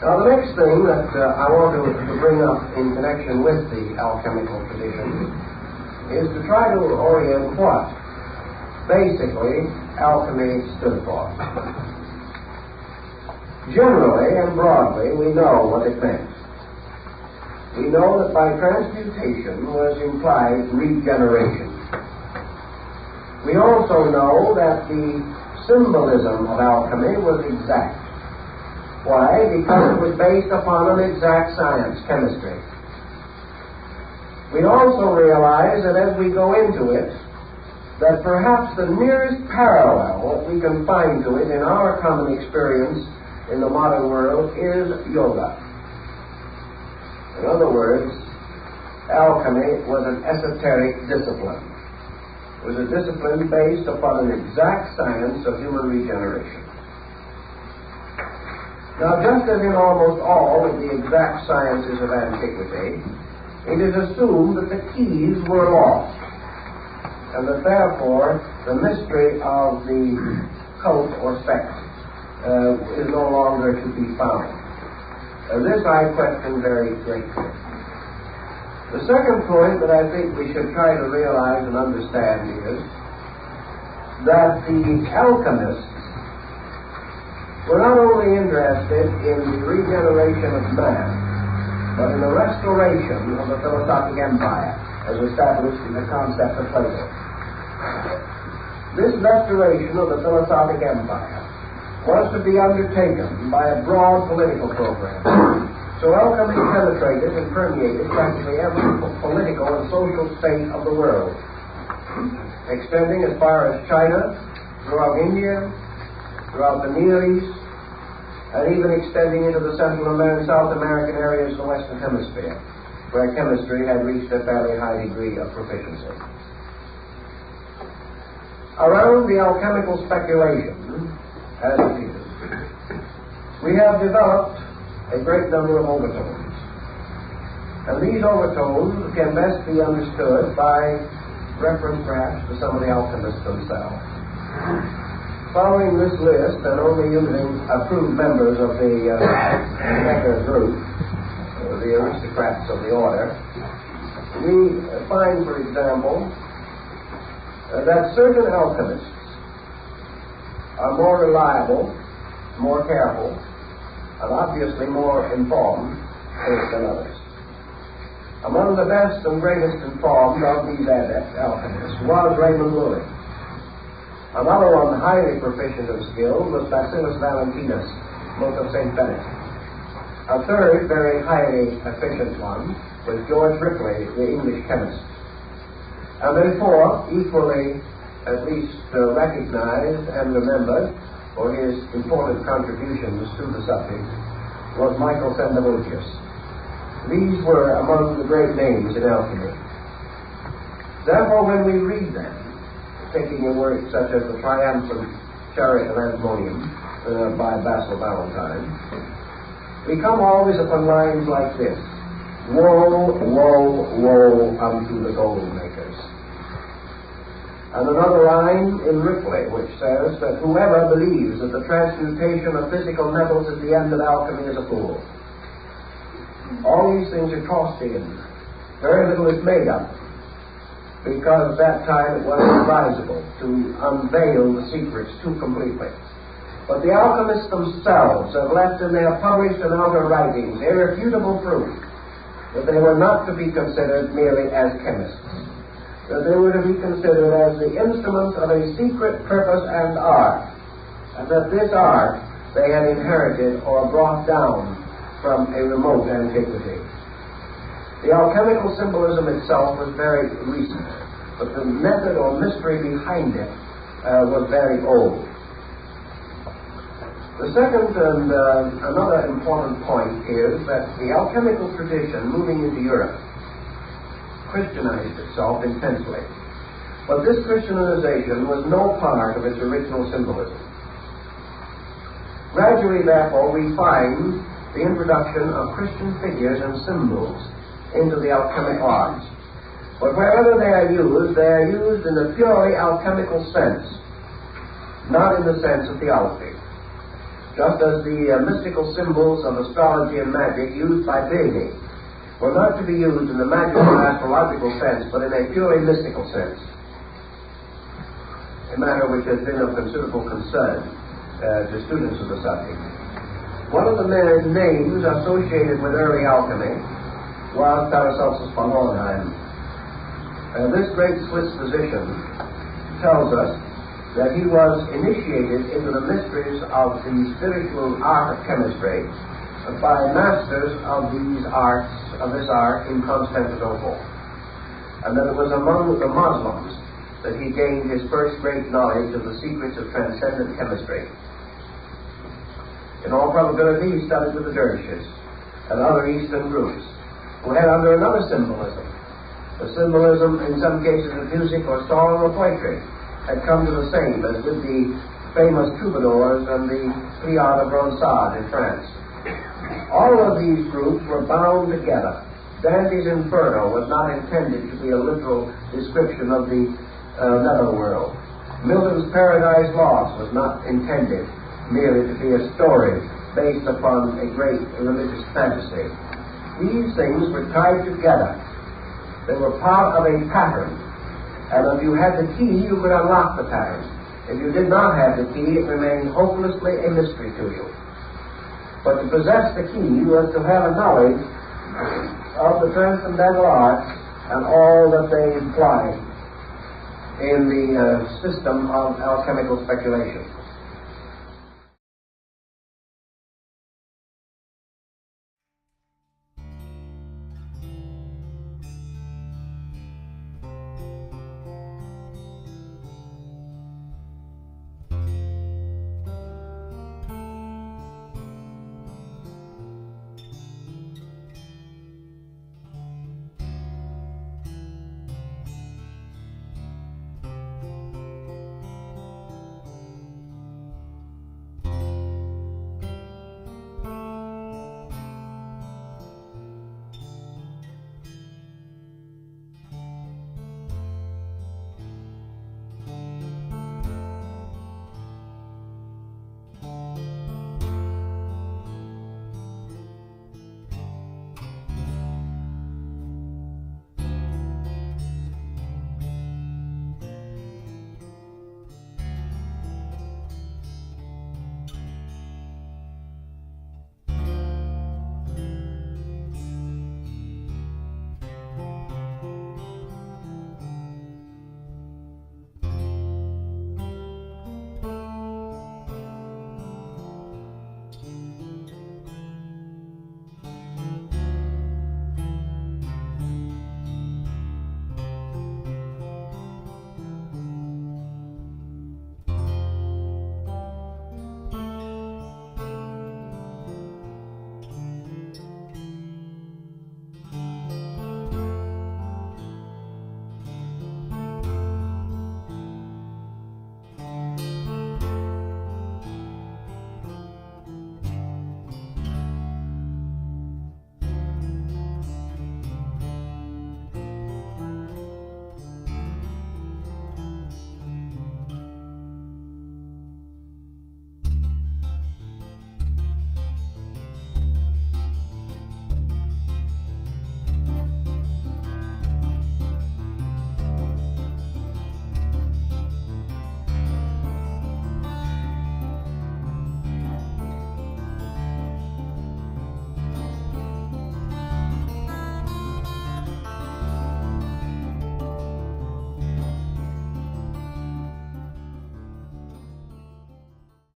Now, the next thing that I want to bring up in connection with the alchemical tradition is to try to orient what, basically, alchemy stood for. Generally and broadly, we know what it meant. We know that by transmutation was implied regeneration. We also know that the symbolism of alchemy was exact. Why? Because it was based upon an exact science, chemistry. We also realize that as we go into it, that perhaps the nearest parallel that we can find to it in our common experience in the modern world is yoga. In other words, alchemy was an esoteric discipline. It was a discipline based upon an exact science of human regeneration. Now, just as in almost all of the exact sciences of antiquity, it is assumed that the keys were lost, and that therefore the mystery of the cult or sect is no longer to be found. This I question very greatly. The second point that I think we should try to realize and understand is that the alchemists were not only interested in the regeneration of man, but in the restoration of the philosophic empire, as established in the concept of Plato. This restoration of the philosophic empire was to be undertaken by a broad political program. So alchemy penetrated and permeated practically every political and social state of the world, extending as far as China, throughout India, throughout the Near East, and even extending into the Central and South American areas of the Western Hemisphere, where chemistry had reached a fairly high degree of proficiency. Around the alchemical speculation, as it is, we have developed a great number of overtones. And these overtones can best be understood by reference perhaps to some of the alchemists themselves. Following this list, and only using approved members of the Becker group, the aristocrats of the order, we find, for example, that certain alchemists are more reliable, more careful, and obviously more informed than others. Among the best and greatest informed of these adept alchemists was Raymond Lully. Another one highly proficient and skilled was Bacillus Valentinus, monk of St. Benedict. A third very highly efficient one was George Ripley, the English chemist. And then fourth, equally at least recognized and remembered for his important contributions to the subject, was Michael Sendivogius. These were among the great names in alchemy. Therefore, when we read them, taking a work such as the Triumphant Chariot of Antimonium by Basil Valentine, we come always upon lines like this: Woe, woe, woe unto the gold makers. And another line in Ripley which says that whoever believes that the transmutation of physical metals is the end of alchemy is a fool. All these things are tossed in. Very little is made up, because at that time it was advisable to unveil the secrets too completely. But the alchemists themselves have left in their published and outer writings irrefutable proof that they were not to be considered merely as chemists, that they were to be considered as the instruments of a secret purpose and art, and that this art they had inherited or brought down from a remote antiquity. The alchemical symbolism itself was very recent, but the method or mystery behind it was very old. The second and another important point is that the alchemical tradition moving into Europe Christianized itself intensely. But this Christianization was no part of its original symbolism. Gradually, therefore, we find the introduction of Christian figures and symbols into the alchemic arts. But wherever they are used in the purely alchemical sense, not in the sense of theology. just as the mystical symbols of astrology and magic used by Pliny were not to be used in the magical astrological sense, but in a purely mystical sense, a matter which has been of considerable concern to students of the subject. One of the names associated with early alchemy was Paracelsus von Hohenheim. This great Swiss physician tells us that he was initiated into the mysteries of the spiritual art of chemistry by masters of this art in Constantinople, and that it was among the Muslims that he gained his first great knowledge of the secrets of transcendent chemistry. In all probability, he studied with the dervishes and other Eastern groups who had under another symbolism. The symbolism, in some cases, of music or song or poetry, had come to the same as with the famous troubadours and the Priard of Ronsard in France. All of these groups were bound together. Dante's Inferno was not intended to be a literal description of the netherworld. Milton's Paradise Lost was not intended merely to be a story based upon a great religious fantasy. These things were tied together. They were part of a pattern. And if you had the key, you could unlock the pattern. If you did not have the key, it remained hopelessly a mystery to you. But to possess the key was to have a knowledge of the transcendental arts and all that they imply in the system of alchemical speculation.